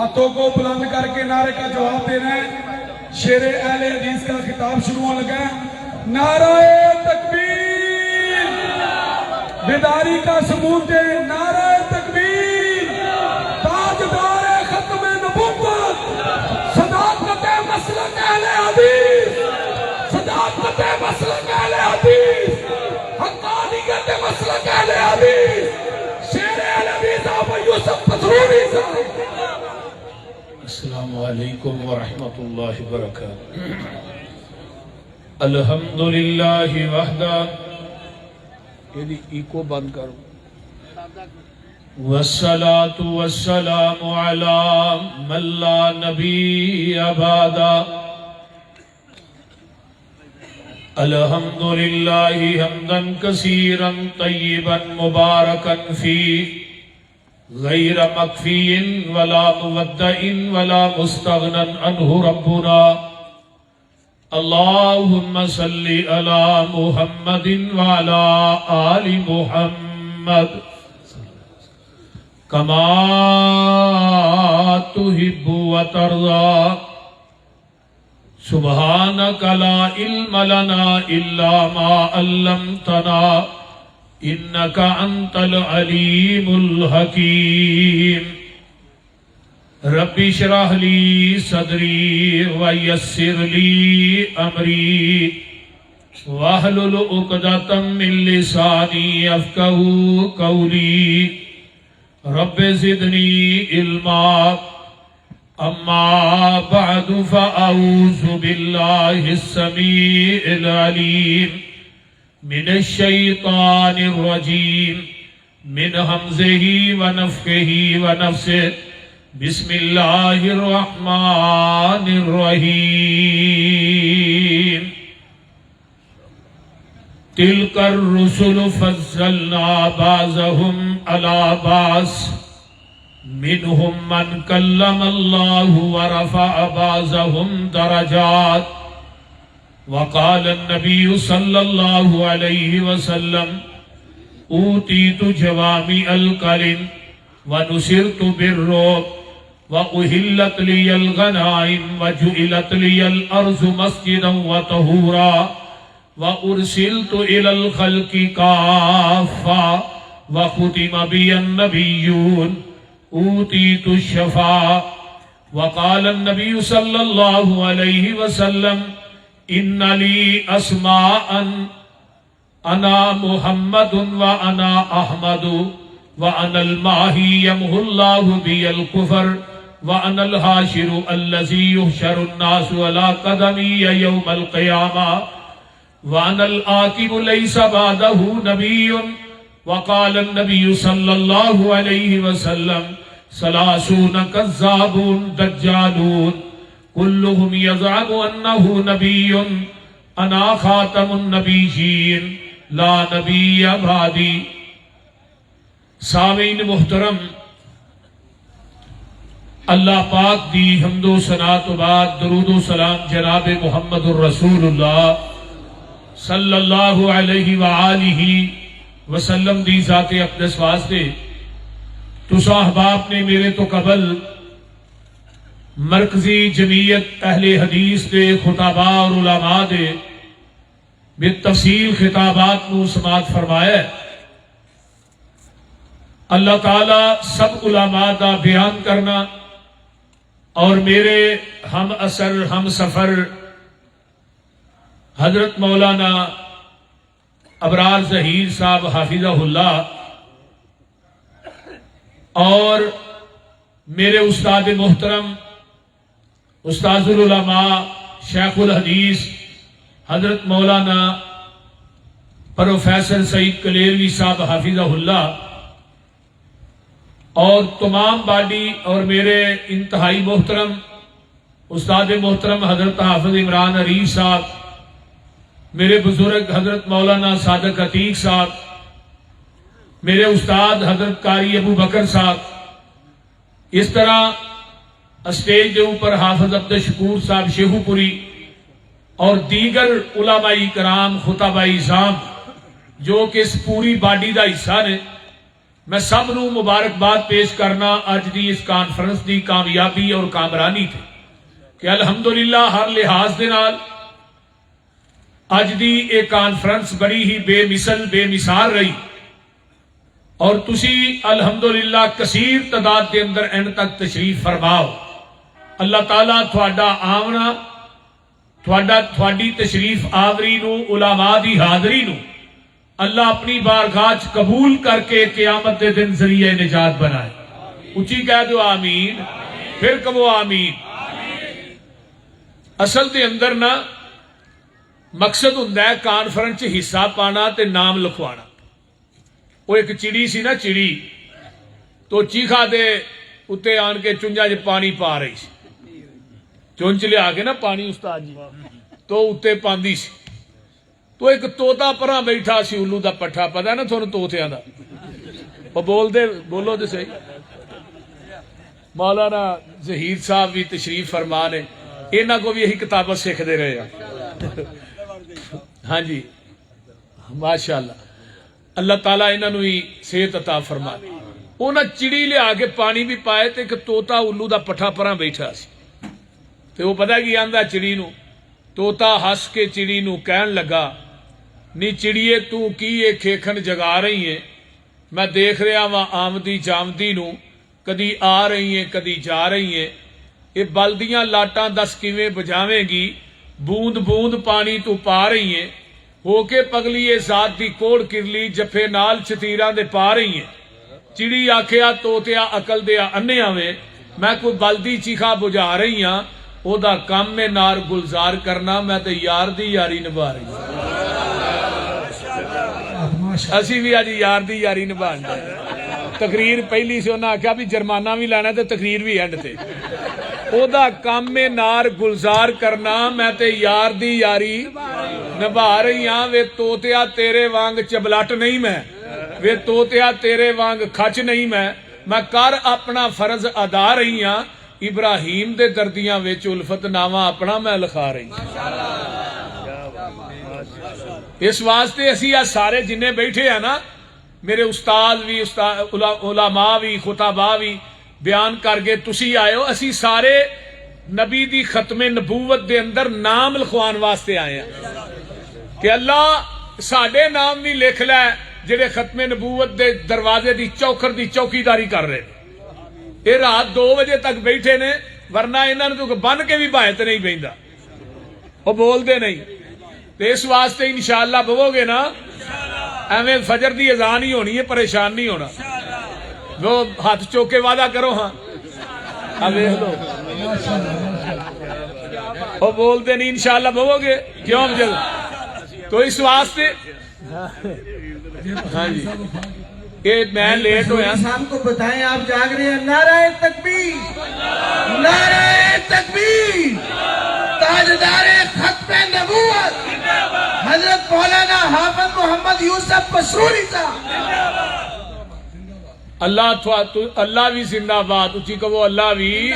ہاتھوں کو بلند کر کے نعرے کا جواب دینا ہے۔ شیر اہل حدیث کا خطاب شروع ہونے لگا ہے۔ نعرہ تکبیر، بیداری کا ثبوت دے، نعرہ تکبیر، تاجدار ختم نبوت، صداقت مسلک اہل حدیث، صداقت مسلک اہل حدیث، حقانیت مسلک اہل حدیث، شیر اہل حدیث ابو یوسف پسرونی صاحب۔ السلام علیکم ورحمۃ اللہ وبرکاتہ۔ الحمدللہ وحدہ، یہ ایکو بند کرو۔ والصلاة والسلام علی من لا نبی بعدہ۔ الحمدللہ حمدا کثیرا طیبا مبارکا فیہ، غیر مکفی ولا مودع ولا مستغنى عنہ ربنا۔ اللہم صلی علی محمد وعلی آل محمد کما تحب وترضى۔ سبحانک لا علم لنا الا ما علمتنا انک انت العلیم الحکیم۔ رب اشرح لی صدری ویسر لی امری واحلل عقدۃ من لسانی یفقہوا قولی۔ رب زدنی علما۔ اما بعد فاعوذ باللہ السمیع العلیم من الشیطان الرجیم من حمزہ ونفخہ ونفثہ۔ بسم اللہ الرحمن الرحیم۔ تلک الرسل فضلنا بعضهم علی بعض منهم من کلم اللہ ورفع بعضهم درجات۔ وقال النبی صلی اللہ علیہ وسلم اوتیت جوامع الکلم ونصرت بالرعب وأحلت لي الغنائم وجعلت لي الأرض مسجدا وطهورا وأرسلت إلى الخلق كافة وختم بي النبيون أوتيت الشفاعة۔ وقال النبي صلى الله عليه وسلم إن لي أسماء أنا محمد وأنا أحمد وأنا الماحي يمحو الله بي الكفر وأنا الحاشر الذي يحشر الناس على قدمي يوم القيامة وأنا العاقب ليس بعده نبي۔ وقال النبي صلى الله عليه وسلم ثلاثون كذابون دجالون كلهم يزعم أنه نبي أنا خاتم النبيين لا نبي بعدي۔ سامعین محترم، اللہ پاک دی حمد و ثنا تو بعد درود و سلام جناب محمد الرسول اللہ صلی اللہ علیہ وآلہ وسلم دی ذات اقدس واسطے۔ تسا احباب نے میرے تو قبل مرکزی جمعیت اہل حدیث دے خطباء اور علماء دے بالتفصیل خطابات کو سماعت فرمایا ہے۔ اللہ تعالیٰ سب علماء دا بیان کرنا اور میرے ہم اثر ہم سفر حضرت مولانا ابرار ظہیر صاحب حافظہ اللہ اور میرے استاد محترم استاذ العلماء شیخ الحدیث حضرت مولانا پروفیسر سعید کلیروی صاحب حافظہ اللہ اور تمام باڈی اور میرے انتہائی محترم استاد محترم حضرت حافظ عمران عریف صاحب، میرے بزرگ حضرت مولانا صادق عتیق صاحب، میرے استاد حضرت قاری ابو بکر صاحب، اس طرح اسٹیج کے اوپر حافظ عبد الشکور صاحب شیخو پوری اور دیگر علماء کرام خطباء اعظام جو کہ اس پوری باڈی دا حصہ نے، میں سب نو مبارکباد پیش کرنا اج دی اس کانفرنس دی کامیابی اور کامرانی تے کہ الحمدللہ ہر لحاظ دے نال اج دی ایک کانفرنس بڑی ہی بے مثل بے مثال رہی اور تسی الحمدللہ کثیر تعداد دے اندر اینڈ تک تشریف فرماؤ. اللہ تعالیٰ تھوڑا آمنا تھوڑی تشریف آوری نو علماء دی حاضری نو اللہ اپنی بارگاہ چ قبول کر کے قیامت دے دن ذریعہ نجات بنائے. اچھی کہہ دو آمین. پھر کہو آمین. اصل دے اندر نا مقصد ہوندا ہے کانفرنس چ حصہ پانا تے نام لکھوانا. وہ ایک چڑی سی نا چڑی تو چیخا دے اتے آن کے چنجا چ پانی پا رہی سی. چونچ لیا کے نا پانی استاد جی تو اتے پاندی سی تو ایک توتا پرا بیٹھا سی الو دا پٹھا. پتا ہے نا تھانوں توتیاں دا وہ بولو دے صحیح. مولانا ظہیر صاحب بھی تشریف فرما نے انہاں کو بھی یہی کتابت سیکھتے رہے ہیں. ہاں جی ماشاءاللہ اللہ تعالیٰ انہوں ہی صحت عطا فرما. انہاں چڑی لیا کے پانی بھی پائے تے ایک توتا الو دا پٹھا پرا بیٹھا سی تے وہ پتہ کی آندا چڑی نو. توتا ہس کے چڑی نو کہن لگا نی چڑیے تو کی یہ کھیکھن جگا رہی ہے میں دیکھ رہا وا آمدی جامدی نو کدی آ رہی ہیں کدی جا رہی ہیں یہ بلدیاں لاٹاں دس کیویں بجاویں گی بوند بوند پانی تو پا رہی ہیں ہو کے پگلی یہ ذات دی کوڑ کرلی جفے نال چتیراں دے پا رہی ہیں. چڑی آکھیا توتیا عقل دیا انیا وے میں کوئی بلدی چیخا بجا رہی ہاں او دا کام میں نار گلزار کرنا میں تے یار دی یاری نبھا رہی ہوں. اسی بھی آج یار دی یاری نبھان دے. تقریر پہلی سے انہاں آکھیا بھی جرمانہ بھی لانا تے تقریر بھی اینڈ تے او دا کام میں نار گلزار کرنا میں تے یار دی یاری نبھا رہی ہاں. وے توتیا تیرے وانگ چبلٹ نہیں میں وے توتیا تیرے وانگ کھچ نہیں میں کر اپنا فرض ادا رہی ہاں. ابراہیم دے دردیاں وچ الفت نامہ اپنا میں لکھا رہی ہوں. اس واسطے اسی آ سارے جنہیں بیٹھے ہیں نا میرے استاد بھی علماء بھی خطباء بھی بیان کر کے تسی آئے ہو اسی سارے نبی دی ختم نبوت دے اندر نام لکھوان واسطے آئے ہیں کہ اللہ ساڈے نام بھی لکھ لے جڑے ختم نبوت دے دروازے دی چوکھر دی چوکیداری کر رہے. یہ رات 2 بجے تک بیٹھے نے ورنہ انہوں نے تو بن کے بھی باہت نہیں بہندا وہ بولتے نہیں. تو اس واسطے انشاءاللہ بہو گے نا ایویں فجر دی اذان ہی ہونی ہے پریشان نہیں ہونا. وہ ہاتھ چوکے وعدہ کرو ہاں وہ بولتے نہیں انشاءاللہ بہو گے کیوں جلد. تو اس واسطے ہاں جی کہ میں لیٹ ہویا صاحب کو بتائیں آپ جاگ رہے ہیں. نعرہ تکبیر نعرہ تکبیر. تاجدار ختم نبوت حضرت مولانا حافظ محمد یوسف مسروری صاحب. اللہ بھی زندہ باد. اچھی کہو اللہ بھی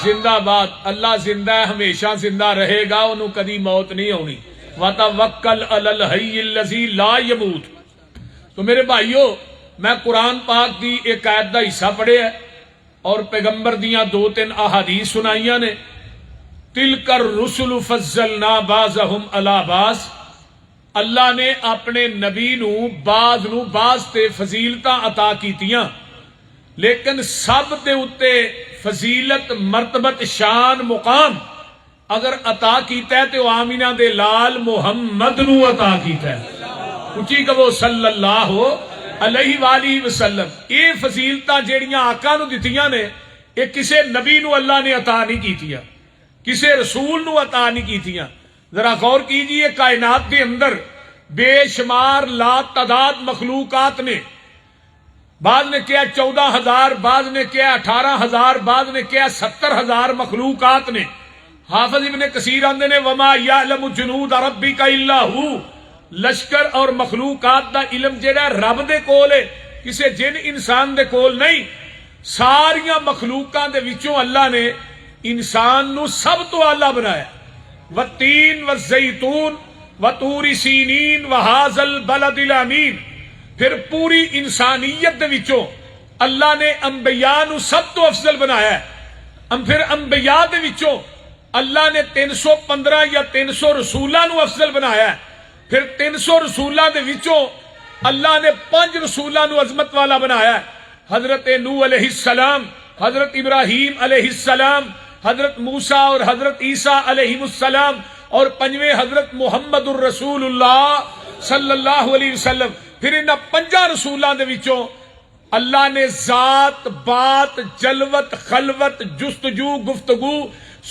زندہ باد. اللہ زندہ ہے ہمیشہ زندہ رہے گا انہوں کدی موت نہیں ہونی. وَتَوَكَّلْ عَلَى الْحَيِّ الَّذِي لَا يَمُوتُ. تو میرے بھائیو میں قرآن پاک دی ایک آیت دا حصہ پڑھے ہے اور پیغمبر دیاں 2-3 احادیث سنائیاں نے. تِلْكَ الرُّسُلُ فَضَّلْنَا بَعْضَهُمْ عَلَى بَعْضٍ. اللہ نے اپنے نبی نو بعض تے فضیلتاں عطا کیتیاں لیکن سب دے اتے فضیلت مرتبت شان مقام اگر عطا کیتا ہے تو آمینہ دے لال محمد نو عطا کیتا ہے. اچھی کہو صلی اللہ علیہ وآلہ وسلم. یہ فضیلتاں جیڑیاں آقا نو دتیاں نے یہ کسے نبی نو اللہ نے عطا نہیں کیتیاں کسے رسول نو عطا نہیں کیتیاں. ذرا غور کیجئے کائنات کے اندر بے شمار لا تعداد مخلوقات نے بعض نے کیا 14,000 بعض نے کیا 18,000 بعض نے کیا 70,000 مخلوقات نے. حافظ ابن کثیر آندے نے وما یعلم جنود ربک الا ہو. لشکر اور مخلوقات دا علم جڑا رب دے کول ہے کسے جن انسان دے کول نہیں. ساریاں مخلوقاں دے وچوں اللہ نے انسان نو سب تو اعلی بنایا. والتین والزیتون وطور سینین وہذا البلد الامین. پھر پوری انسانیت دے وچوں اللہ نے انبیاء نو سب تو افضل بنایا ہے. پھر انبیاء دے وچوں اللہ نے 315 یا 300 رسولاں نو افضل بنایا ہے. پھر 300 رسولاں دے وچوں اللہ نے 5 رسولاں نو عظمت والا بنایا ہے. حضرت نوح علیہ السلام، حضرت ابراہیم علیہ السلام، حضرت موسیٰ اور حضرت عیسیٰ علیہ السلام، اور 5ویں حضرت محمد الرسول اللہ صلی اللہ علیہ وسلم. پھر انہاں 5 رسولاں دے وچوں اللہ نے ذات، بات، جلوت، خلوت، جستجو، گفتگو،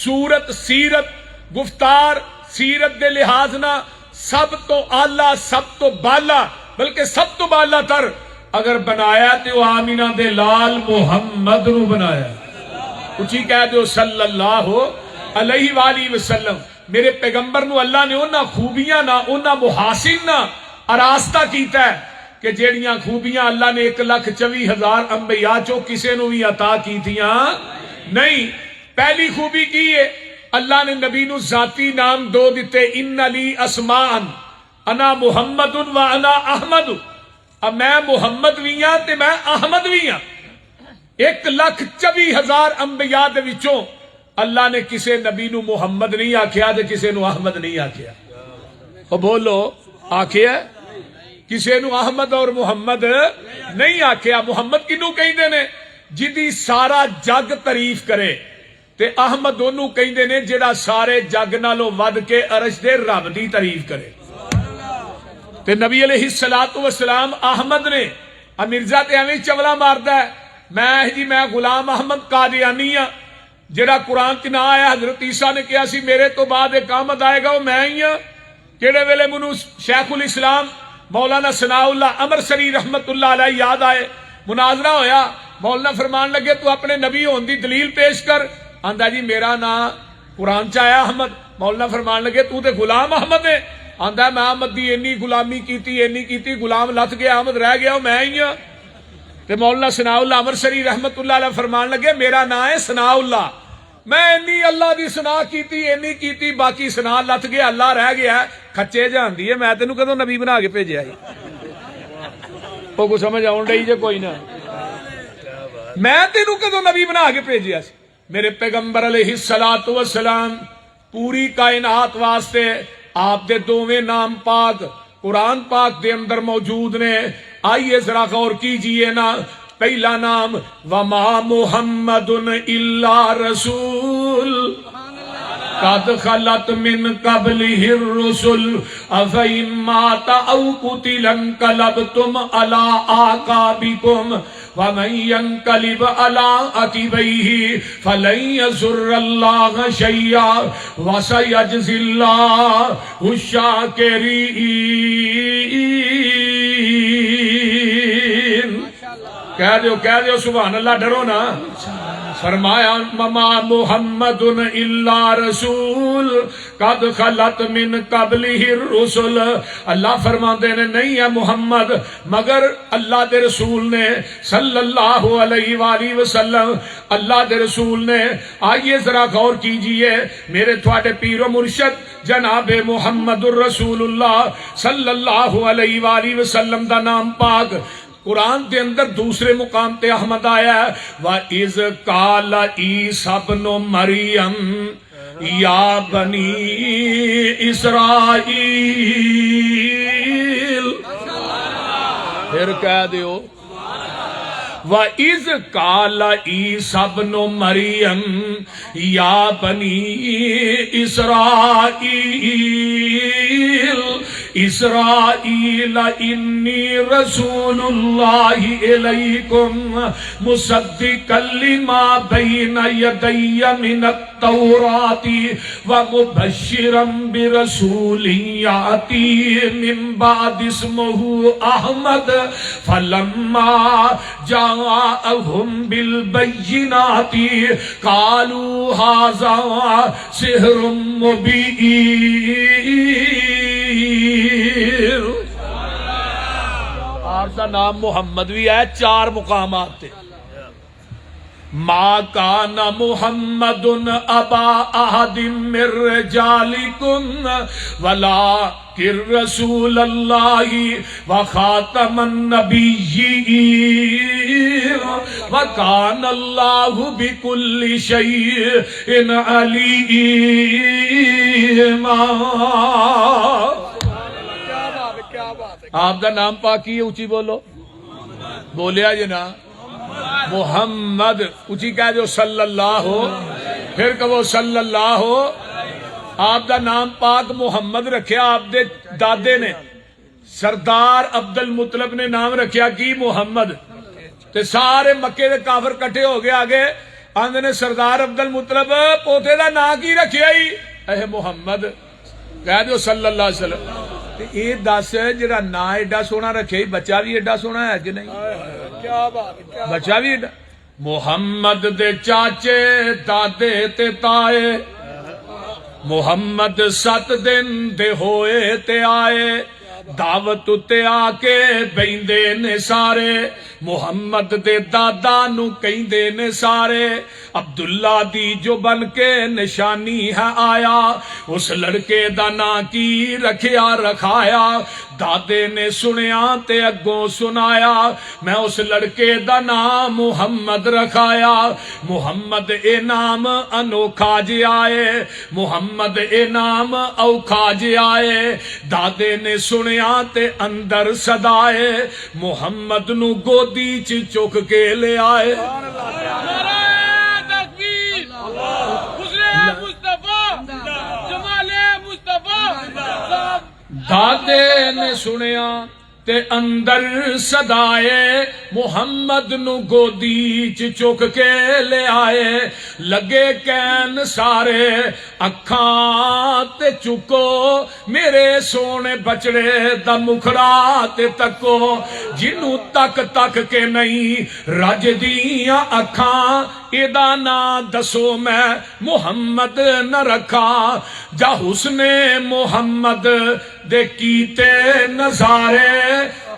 صورت، سیرت، گفتار، سیرت دے لحاظ نہ سب تو آلہ، سب تو بالا، بلکہ سب تو بالا تر اگر بنایا تو آمینہ دے لال محمد نو بنایا. اچھی کہہ دیو صلی اللہ علیہ وآلہ وسلم. میرے پیغمبر نو اللہ نے انہاں خوبیاں نہ انہاں محاسن نہ آراستہ کیتا ہے کہ جیڑیاں خوبیاں اللہ نے 1,24,000 انبیاء چو کسے نو بھی عطا کی تھیاں نہیں. پہلی خوبی کی ہے اللہ نے نبی نو ذاتی نام 2 دیتے، ان لی اسماءن انا محمد و انا احمد. اب میں محمد بھی ہاں تے میں احمد بھی ہاں. 1,24,000 انبیاء دے وچوں اللہ نے کسے نبی نو محمد نہیں آکھیا تے کسے نو احمد نہیں آکھیا. او بولو آکھیا کسے نو احمد اور محمد نہیں آکھیا. محمد کنو کہندے نے؟ جدی سارا جگ تعریف کرے. تے احمد اونوں کہندے نے جڑا سارے جگ نالوں ود کے عرش دے رب دی تعریف کرے. تے نبی علیہ السلام احمد نے. مرزا تے ایویں چولا ماردا ہے میں غلام احمد قادیانی ہاں جڑا قرآن چ نہ آیا. حضرت عیسیٰ نے کہا سی میرے تو بعد ایک احمد آئے گا وہ میں ہی ہاں. کہڑے ویلے منو شیخ الاسلام مولانا ثناء اللہ امرسری رحمت اللہ علیہ یاد آئے. مناظرہ ہویا، مولانا فرمان لگے تو اپنے نبی ہون دی دلیل پیش کر. آندا جی میرا نام قرآن چ آیا احمد. مولانا فرمان لگے تو تے غلام احمد ہے. آندا میں احمد دی اینی غلامی کیتی غلام لت گیا احمد رہ گیا وہ میں ہی ہاں. تے مولانا ثناء اللہ امرسری رحمت اللہ علیہ فرمان لگے میرا نام ہے ثناء اللہ، میں اینی اللہ دی ثنا کیتی باقی ثنا لت گیا اللہ رہ گیا. کچے جاندی ہے میں تینوں کدوں نبی بنا کے بھیجیا ہی؟ وہ کو سمجھ آن ڈئی جے کوئی نہ. میں تینوں کدوں نبی بنا کے بھیجیا سی؟ میرے پیغمبر علیہ الصلوۃ والسلام پوری کائنات واسطے آپ دے 2ویں نام پاک قرآن پاک دے اندر موجود نے. آئیے ذرا غور کیجئے نا. پہلا نام وما محمد الا رسول قد خلت من قبلہ الرسل افئن مات او قتل انقلبتم علی اعقابکم ومن ينقلب على عقبيه فلن يضر الله شيئا وسيجزي الله الشاكرين. کہہ دیو سبحان اللہ، ڈرو نا. فرمایا مما محمد الا رسول قد خلت من قبلہ الرسل. اللہ فرماندے نے نہیں ہے محمد مگر اللہ دے رسول نے صلی اللہ علیہ وآلہ وسلم. اللہ دے رسول نے. آئیے ذرا غور کیجئے میرے تھوڑے پیر و مرشد جناب محمد الرسول اللہ صلی اللہ علیہ وآلہ وسلم دا نام پاک قرآن دے اندر دوسرے مقام تے احمد آیا ہے. وَإِذْ قَالَ عِيسَى ابْنُ مَرْيَمَ يَا بَنِي إِسْرَائِيلَ. پھر کہہ دیو وَإِذْ قَالَ عِيسَى ابْنُ مَرْيَمَ يَا بَنِي إِسْرَائِيلَ إِنِّي رَسُولُ اللَّهِ إِلَيْكُمْ مُصَدِّقًا لِمَا بَيْنَ يَدَيَّ مِنَ التَّوْرَاةِ وَمُبَشِّرًا بِرَسُولٍ يَأْتِي مِن بَعْدِهِ اسْمُهُ أَحْمَدُ فَلَمَّا جاءهم بالبينات قالوا هذا سحر مبين. آپ کا نام محمد بھی ہے 4 مقامات تے. ما کان محمد ابا احد من رجالکم ولکن رسول اللہ وخاتم النبیین وکان اللہ بکل شیء علیما۔ آپ دا نام پاک کی ہے، اونچی بولو، بولیا جی نا، محمد اونچی کہہ جو صلی اللہ ہو، پھر کہو صلی اللہ ہو۔ آپ دا نام پاک محمد رکھیا آپ دے دادے نے، سردار عبد المطلب نے نام رکھیا کی محمد، تے سارے مکے دے کافر کٹھے ہو گئے آگے آندے نے سردار عبد المطلب پوتے دا نام کی رکھیا ہی اے محمد، کہہ دو صلی اللہ علیہ وسلم۔ یہ دس جڑا نا ایڈا سونا رکھے بچہ بھی ایڈا سونا ہے کہ نہیں؟ بچہ بھی ایڈا۔ محمد دے چاچے دادے تے تائے، محمد 7 دن دے ہوئے تے آئے، دعوت تے آ کے بیندے نے سارے، محمد دے دادا نو کہندے نے سارے، عبداللہ دی جو بن کے نشانی ہے آیا، اس لڑکے دا نا کی رکھیا رکھایا، دادے نے سنیا تے اگوں سنایا، میں اس لڑکے دا نام محمد رکھایا، محمد اے نام انوکھا جے آئے، محمد اے نام اوکھا جے آئے، دادے نے سنیا تے اندر صدائے، محمد نو گودی چ چک کے لے آئے۔ دادے نے سنیا تے اندر صدائے، محمد نو گودی چ چک کے لے آئے، لگے کہن سارے اکھاں تے چکو میرے سونے بچڑے دا مکھڑا تے تکو، جنوں تک تک کے نہیں رج دیاں اکھاں، ایدا نا دسو میں محمد نہ رکھا، جا حسن محمد دے کیتے نظارے،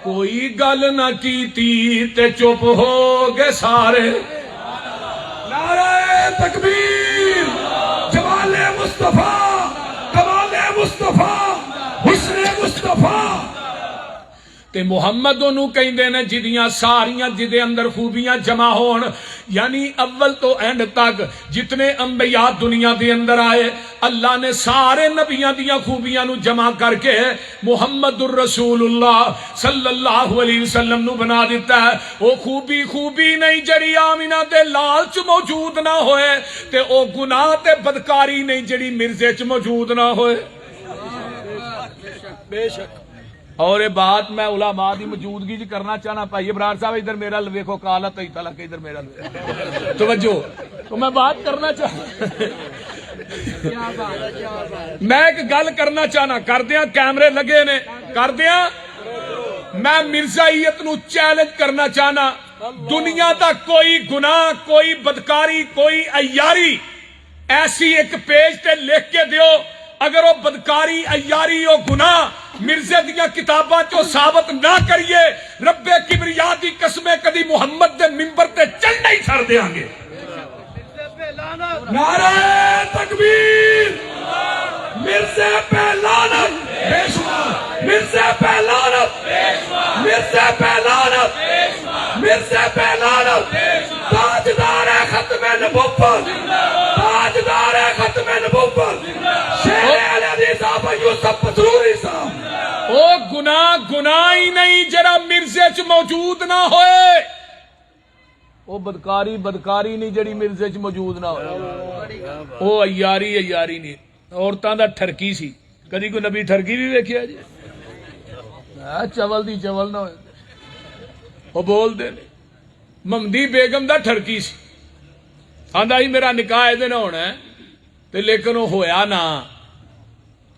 کوئی گل نہ کیتی تے چپ ہو گئے سارے۔ نعرہ تکبیر، جمال مصطفیٰ، کمال مصطفیٰ، حسن مصطفیٰ۔ تے محمد انہوں کہندے نے جدیاں ساریاں جدے اندر خوبیاں جمع ہون، یعنی اول تو اینڈ تک جتنے انبیاء دنیا دے اندر آئے، اللہ نے سارے نبیاں دیاں خوبیاں نو جمع کر کے محمد الرسول اللہ صلی اللہ علیہ وسلم نو بنا دیتا ہے۔ او خوبی نہیں جڑی آمینہ دے لال چ موجود نہ ہوئے، تے او گناہ تے بدکاری نہیں جڑی مرزے چ موجود نہ ہوئے۔ بے شک۔ اور یہ بات میں علماء دی موجودگی جی کرنا چاہنا پائی ابرار صاحب ادھر میرا ویکھو کالا تئی تلک ادھر میرا توجہ، تو میں بات کرنا چاہنا، میں ایک گل کرنا چاہنا، کردیاں کیمرے لگے نے، کردیاں میں مرزائیت نو چیلنج کرنا چاہنا، دنیا دا کوئی گناہ، کوئی بدکاری، کوئی عیاری ایسی ایک پیج تے لکھ کے دیو، اگر وہ بدکاری عیاری او گناہ مرزے دیا کتاباں چو ثابت نہ کریے، رب کبریا دی قسمیں کدی محمد دے منبر تے چل نہیں چھڑ دیاں گے۔ نعرہ تکبیر، مرزے پہ لعنت، بے شمار، مرزے پہ لعنت، مرزے پہ لعنت، مرزے پہ لعنت، تاجدار ختم نبوت، تاجدار ختم نبوت، شیر علی حدیث صاحب یوسف پسروری صاحب۔ او گناہ ہی نہیں جرا مرزے چ موجود نہ ہوئے، او بدکاری نہیں جڑی مرزے چ موجود نہ ہوئے، او عیاری نہیں۔ عورتاں دا ٹھرکی سی، کدی کوئی نبی ٹھرکی بھی ویکھیا جی؟ چول دی چول نہ ہوئے، وہ بول دے ممدی بیگم دا ٹھرکی سی، آندا ہی میرا نکاح اے دن ہونا ہے، تے لیکن وہ ہویا نہ،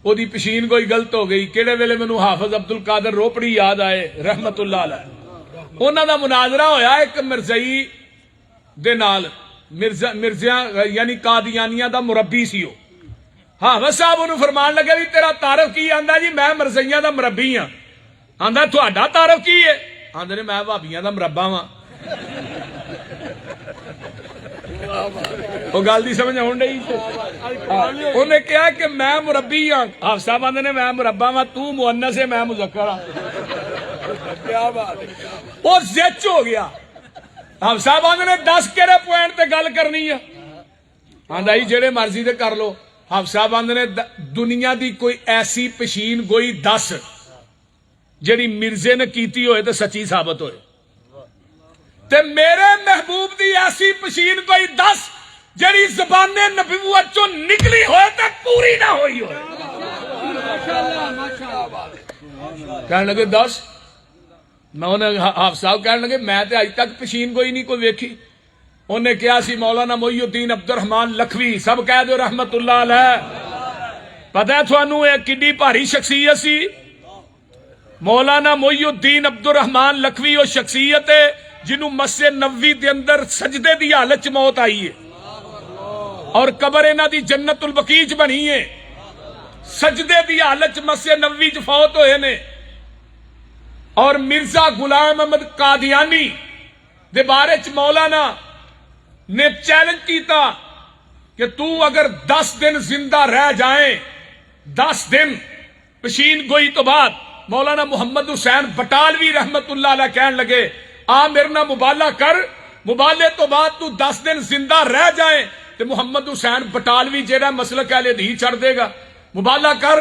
وہ دی پشین کوئی غلط ہو گئی۔ کیڑے ویلے مینوں حافظ عبد القادر روپڑی یاد آئے رحمت اللہ علیہ، انہاں دا مناظرہ ہویا ایک مرزائی دے نال، مرزیاں یعنی قادیانیاں دا مربی سی وہ، حافظ صاحب انہوں فرمان لگے بھی تیرا تعارف کی؟ آندا جی میں مرزائیاں دا مربی ہاں۔ آندا تہاڈا تعارف کی ہے؟ آندے نے میں بھابیاں دا مربا ہاں۔ وہ گل دی سمجھ آن ڈئی انہیں کہا کہ میں مربی ہاں حافظ صاحب آندے نے میں مربا ہاں تو مؤنث ہے میں مذکر ہاں وہ زچ ہو گیا حافظ صاحب آندے نے 10 کہڑے پوائنٹ تے گل کرنی ہے آندا جی جڑے مرضی تے کر لو حافظ صاحب آندے نے دنیا دی کوئی ایسی پشین گوئی 10 جڑی مرزے نے کیتی ہوئے تے سچی ثابت ہوئے تے میرے محبوب دی ایسی پشین کوئی 10 جڑی زبان نبوت چوں نکلی ہوئے تے پوری نہ ہوئی ہوئے کہنے لگے 10 میں انہیں حافظ صاحب کہنے لگے میں تے اج تک پشین کوئی نہیں کوئی ویکھی انہیں کیا سی مولانا محی الدین عبد الرحمان لکھوی سب کہہ دو رحمت اللہ علیہ پتہ ہے تھانوں یہ کڈی بھاری شخصیت سی مولانا محی الدین عبد الرحمان لکھوی وہ شخصیت ہے جنہوں مسجد نبوی دے اندر سجدے دی حالت چ موت آئی ہے اور قبر انہاں دی جنت البقیع چ بنی ہے سجدے دی حالت چ مسجد نبوی چ فوت ہوئے نے اور مرزا غلام احمد قادیانی دے بارے چ مولانا نے چیلنج کیتا کہ تو اگر 10 دن زندہ رہ جائیں 10 دن پشین گوئی تو بعد مولانا محمد حسین بٹالوی رحمت اللہ علیہ کہنے لگے آ میرے نہ مبالہ کر مبالے تو بعد تو 10 دن زندہ رہ جائیں تو محمد حسین بٹالوی جیڑا مسلک اہل حدیث چھڑ دے گا مبالہ کر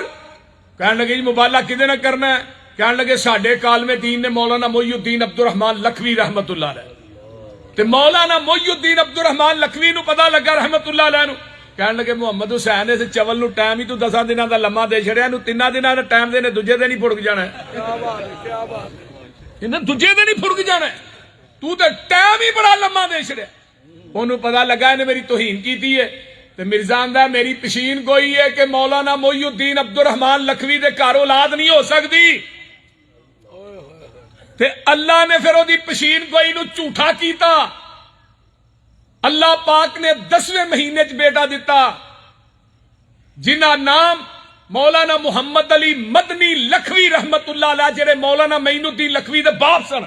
کہنے لگے جی مبالہ کدے نہ کرنا ہے کہنے لگے ساڈے کالم دین نے مولانا محی الدین عبد الرحمان لکھوی رحمت اللہ علیہ تے مولانا محی الدین عبد الرحمان لکھوی نو پتہ لگا رحمت اللہ علیہ نو کہنے لگے محمد حسین اس چول نو ٹائم ہی تو 10 دنوں دا لمحہ دے چھڑیا نو 3 دنوں دا ٹائم دے نے دوجے دن ہی پھڑک جانا ہے کیا بات ہے کیا بات انہیں دوجے دن ہی پھڑک جانا ہے تو تے ٹائم ہی بڑا لمحہ دے چھڑیا انہوں پتہ لگا انہیں میری توہین کیتی ہے تے مرزا آندا میری پشین گوئی ہے کہ مولانا محی الدین عبد الرحمان لکھوی دے گھر اولاد نہیں ہو سکتی تے اللہ نے پھر دی پشین گوئی نو جھوٹا کیتا اللہ پاک نے 10ویں مہینے چ بیٹا دیتا جنہ نام مولانا محمد علی مدنی لکھوی رحمت اللہ علیہ جڑے مولانا معین الدین لکھوی دے باپ سن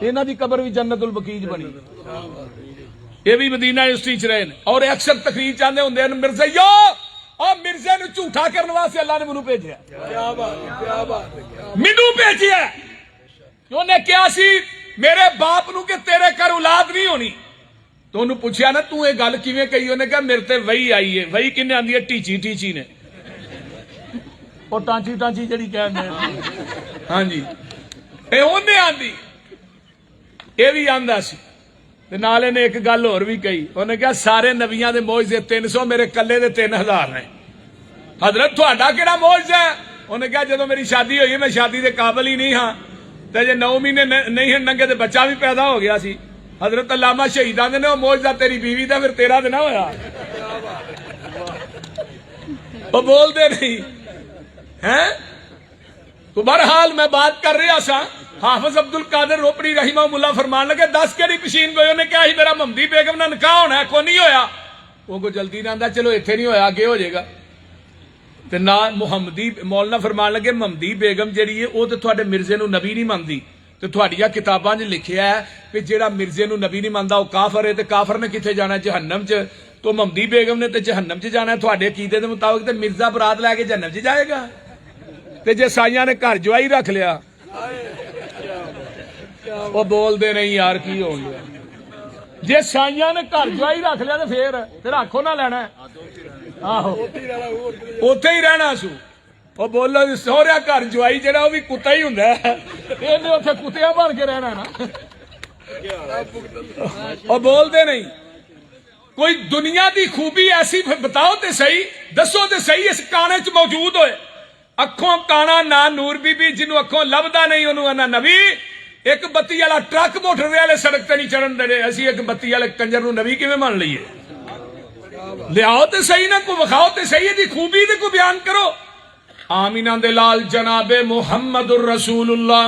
انہاں دی قبر بھی جنت البقیع بنی یہ بھی مدینہ یونیورسٹی چ رہے اور اکثر تقریر چاہتے ہوندے ہیں مرزا اور مرزے نو جھوٹا کرنے واسطے اللہ نے مینوں بھیجیا کیا بات مینوں بھیجیا انہیں کیا سی میرے باپ نو کہ تیرے گھر اولاد نہیں ہونی تو انہوں پوچھا نا تو یہ گل کیویں کہی انہیں کہا میرے تے وہی آئی ہے وہی کنے آندی ہے ٹیچی ٹیچی نے اور ٹانچی ٹانچی جڑی کہنے ہاں جی اے انہیں آندی یہ بھی آندا سی تے نالے نے ایک گل اور بھی کہی انہیں کہا سارے نبیاں دے معجزے 300 میرے کلے دے 3000 نے حضرت تہاڈا کیڑا معجزہ ہے انہیں کہا جدوں میری شادی ہوئی میں شادی دے قابل ہی نہیں ہاں تے جے 9 مہینے نہیں ننگے تے بچہ بھی پیدا ہو گیا سی حضرت علامہ شہید آندے نے معجزہ تیری بیوی دا پھر تیرا تے نہ ہویا وہ بول دے نہیں ہیں تو بہرحال میں بات کر رہا سا حافظ عبد القادر روپڑی رحمہ اللہ فرمان لگے 10 کیڑی پشین گوئی انہیں کہا ہی میرا محمدی بیگم نہ نکاح ہونا ہے کوئی نہیں ہویا وہ کو جلدی نہ آندا چلو ایتھے نہیں ہویا اگے ہو جائے گا تے نہ محمدی مولانا فرمان لگے محمدی بیگم جڑی ہے وہ تے تواڈے مرزے نو نبی نہیں مانتی تے تواڈیاں کتاباں 'چ لکھیا ہے کہ جڑا مرزے نو نبی نہیں ماندا وہ کافر ہے تے کافر نے کتھے جانا ہے جہنم 'چ تو محمدی بیگم نے تے جہنم 'چ جانا ہے تواڈے عقیدے دے مطابق تے مرزا برات لے کے جہنم 'چ جائے گا تے جے سائیاں نے گھر جوائی رکھ لیا وہ بول دے نہیں یار کی ہو گیا جے سائیاں نے گھر جوائی رکھ لیا تے پھر رکھو نہ لینا آہو اوتھے ہی رہنا سو وہ بولو سہرا گھر جوائی جڑا وہ بھی کتا ہی ہوندا ہے اینے اوتھے کتیاں بن کے رہنا نا وہ بول دے نہیں کوئی دنیا دی خوبی ایسی بتاؤ تے صحیح دسو تے صحیح اس کانے چ موجود ہوئے اکھوں کانا نہ نور بی بی جنوں اکھوں لبدا نہیں انہوں انا نبی ایک بتی والا ٹرک موٹر والے سڑک تے نہیں چڑھن دے اسی ایک بتی والے کنجر نو نبی کیویں مان لئیے لیاؤ تے صحیح نہ کو وکھاؤ تے صحیح دی خوبی تے کو بیان کرو آمینہ دے لال جناب محمد الرسول اللہ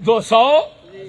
200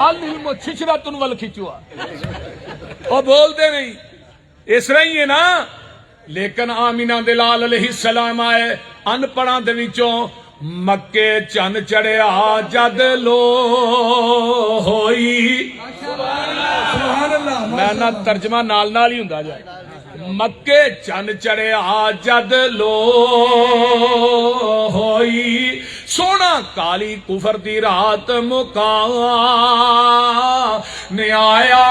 العلم چھچرا ول کھچوا وہ بولتے نہیں اس طرح ہی ہے نا. لیکن آمینہ دے لال علیہ السلام آئے ان پڑھاں دے وچوں مکے چن چڑھیا جد لو ہوئی. سبحان اللہ. میں نہ ترجمہ نال نال ہی ہوندا جائے. مکے چن چڑھیا جد لو ہوئی سونا کالی کفر دی رات مکا نے آیا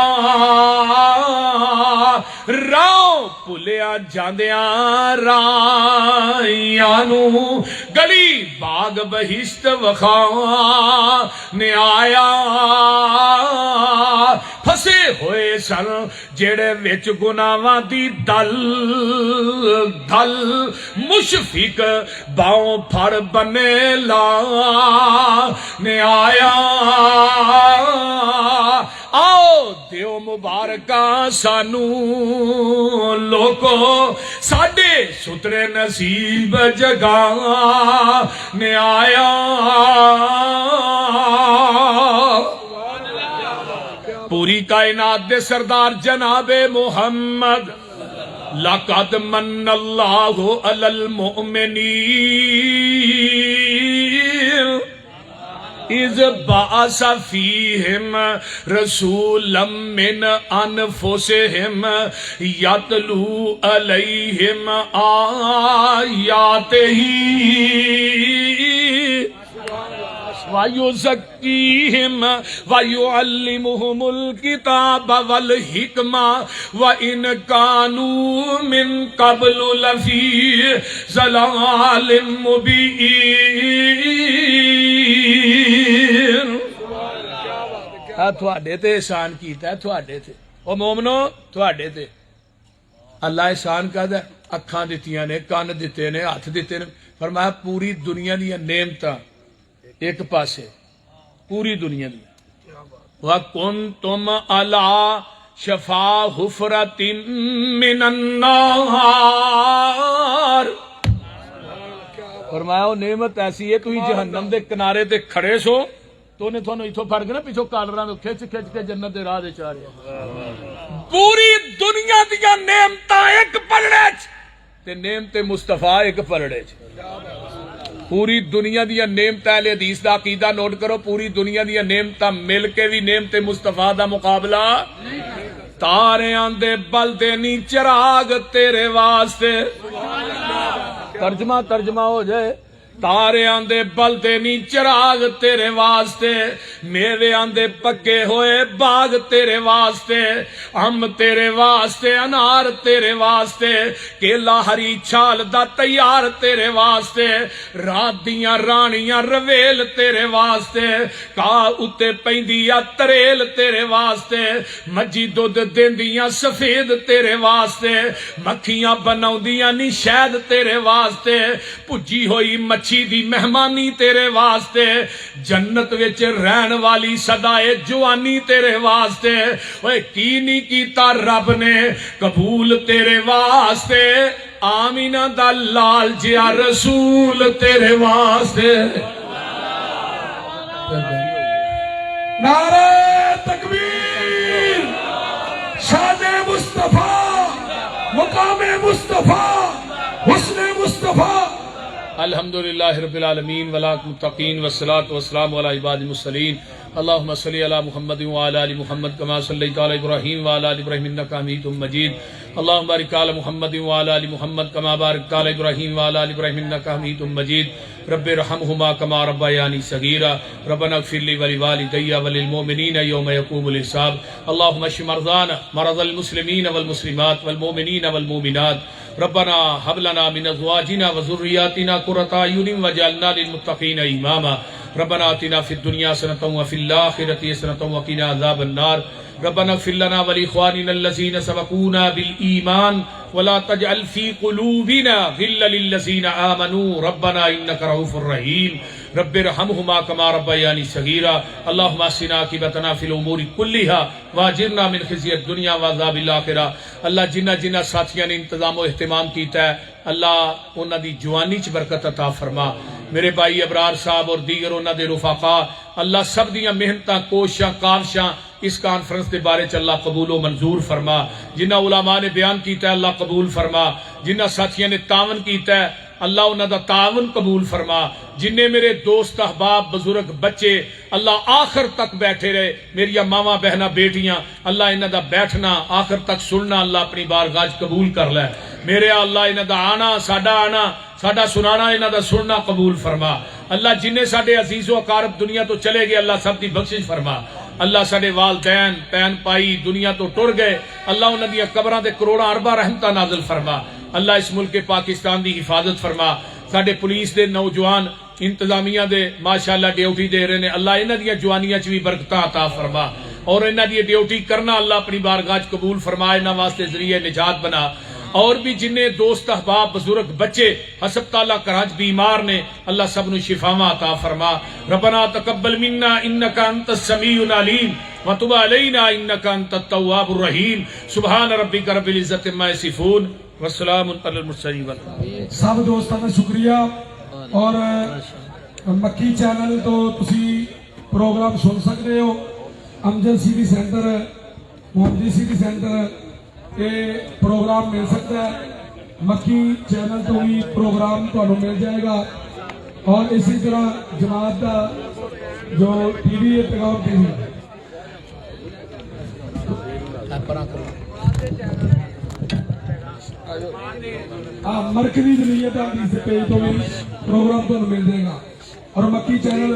راہ پلیا جاندیاں رائیاں نو گلی باغ بہشت وخا نے آیا پھسے ہوئے سن جڑے وچ گناواں دی دل دل مشفق باؤں پھڑ بنے لا نے آیا آؤ دیو مبارکاں سانو لوکو ساڈے سترے نصیب جگا نے آیا. پوری کائنات دے سردار جناب محمد لقد من اللہ علی المؤمنین اذ بعث فیہم رسولا من انفسہم یتلو علیہم آیاتہ وَيُزَكِّيهِمْ وَيُعَلِّمُهُمُ الْكِتَابَ وَالْحِكْمَةَ وَإِنْ كَانُوا مِنْ قَبْلُ لَفِي ضَلَالٍ مُبِينٍ. تھوڑے تے احسان کیتا ہے تھوڑے تے او مومنو تھوڑے تے اللہ احسان کردا اکھاں دتیاں نے کان دتے نے ہاتھ دتے نے فرمایا پوری دنیا دی نعمتاں ایک پاسے پوری دنیا دی وَكُنْتُمْ عَلَىٰ شَفَا حُفْرَةٍ مِّنَ النَّارِ. فرمایا وہ نعمت ایسی ہے تھی جہنم دے کنارے تے کھڑے سو تو انہیں تھوڑا اتھو پھڑ کے نا پیچھو کالراں کھچ کھچ کے جنت دے راہ دے چا رہے. پوری دنیا دیا نعمتاں ایک پلڑے چ تے نعمت مصطفیٰ ایک پلڑے چ. پوری دنیا دیا نعمت اہل حدیث دا عقیدہ نوٹ کرو پوری دنیا دیا نعمت مل کے بھی نعمت مصطفیٰ دا مقابلہ تارے آندے بلدے نی چراغ تیرے واسطے. ترجمہ ہو جائے تارے آندے بلدے نی چراغ تیرے واسطے میوے آندے پکے ہوئے باغ تیرے واسطے ہم تیرے واسطے انار تیرے واسطے کیلا ہری چھال دا تیار تیرے واسطے رات دیاں رانیاں رویل تیرے واسطے کا اتے پیندیا تریل تیرے واسطے مجھی دودھ دیندیاں سفید تیرے واسطے مکھیاں بناؤندیاں نی شہد تیرے واسطے پجی ہوئی مچھی دی مہمانی تیرے واسطے جنت وچ رہن والی صدائے جوانی تیرے واسطے اوے کی نہیں کیتا رب نے قبول تیرے واسطے آمینہ دا لال جیا رسول تیرے واسطے. نعرہ تکبیر شان مصطفیٰ مقام مصطفیٰ حسن مصطفیٰ. الحمدللہ رب العالمین والمتقین والصلاة والسلام علی عباد المرسلین. اللہم صلی علی محمد وعلی آل محمد کما صلیت علی ابراہیم وعلی آل ابراہیم انک حمید مجید. اللہم بارک علی محمد وعلی آل محمد کما بارکت علی ابراہیم وعلی آل ابراہیم انک حمید مجید. رب ارحمہما کما ربیانی صغیرا. ربنا اغفر لی ولوالدی وللمؤمنین یوم یقوم الحساب. اللہم اشف مرضانا مرضى المسلمین والمسلمات والمؤمنین والمؤمنات. ربنا هب لنا من ازواجنا وذرياتنا قرة اعين واجعلنا للمتقين اماما. ربنا آتنا في الدنيا حسنة وفي الآخرة حسنة وقنا عذاب النار. ربنا اغفر لنا ولإخواننا الذين سبقونا بالإيمان ولا تجعل في قلوبنا غلا للذين آمنوا ربنا إنك رؤوف رحيم. رب ارحمهما كما ربياني صغيرا. اللهم احسن عاقبتنا في الأمور كلها واجرنا من خزي الدنيا وعذاب الآخرة. اللہ جنہ ساتھیاں نے انتظام و اہتمام کیتا ہے اللہ انہاں دی جوانی چ برکت عطا فرما. میرے بھائی ابرار صاحب اور دیگر انہاں دے رفقا اللہ سب دیاں محنتاں کوششاں کاوشاں اس کانفرنس دے بارے چ اللہ قبول و منظور فرما جنہ علماء نے بیان کیتا ہے اللہ قبول فرما جنہ ساتھیاں نے تعاون کیتا ہے اللہ انہاں دا تعاون قبول فرما جنہیں میرے دوست احباب بزرگ بچے اللہ آخر تک بیٹھے رہے میری ماواں بہناں بیٹیاں اللہ انہاں دا بیٹھنا آخر تک سننا اللہ اپنی بارگاہ وچ قبول کر لے میرے اللہ انہاں دا آنا ساڈا سنانا انہاں دا سننا قبول فرما اللہ جنہیں ساڈے عزیز و اقارب دنیا تو چلے گئے اللہ سب دی بخشش فرما اللہ ساڈے والدین پین پائی دنیا تو ٹر گئے اللہ انہاں دی قبراں تے کروڑاں ارباں رحمتاں نازل فرما اللہ اس ملک پاکستان دی حفاظت فرما ساڈے پولیس دے نوجوان انتظامیہ دے ماشاءاللہ ڈیوٹی دے رہے نے اللہ انہاں دی جوانیاں چ وی برکتاں عطا فرما اور انہاں دی ڈیوٹی کرنا اللہ اپنی بارگاہ وچ قبول فرما انہاں واسطے ذریعہ نجات بنا اور بھی جنہیں دوست احباب بزرگ بچے ہسپتالہ کراچ بیمار نے اللہ سب نو شفاواں عطا فرما ربنا تقبل منا انک انت السمیع العلیم وتب علینا انک انت التواب الرحیم سبحان ربک رب العزت عما یصفون والسلام علی المرسلین سب دوستاں دا شکریہ اور مکی چینل تو تسی پروگرام سن سکتے ہو امجد سٹی سینٹر محمدی سٹی سینٹر یہ پروگرام مل سکتا ہے مکی چینل تو بھی پروگرام تمہیں مل جائے گا اور اسی طرح جماعت کا جو ٹی وی ہے پیغام ٹی وی مرکزی جمعیت حدیث پیج تو بھی پروگرام تمہیں مل جائے گا اور مکی چینل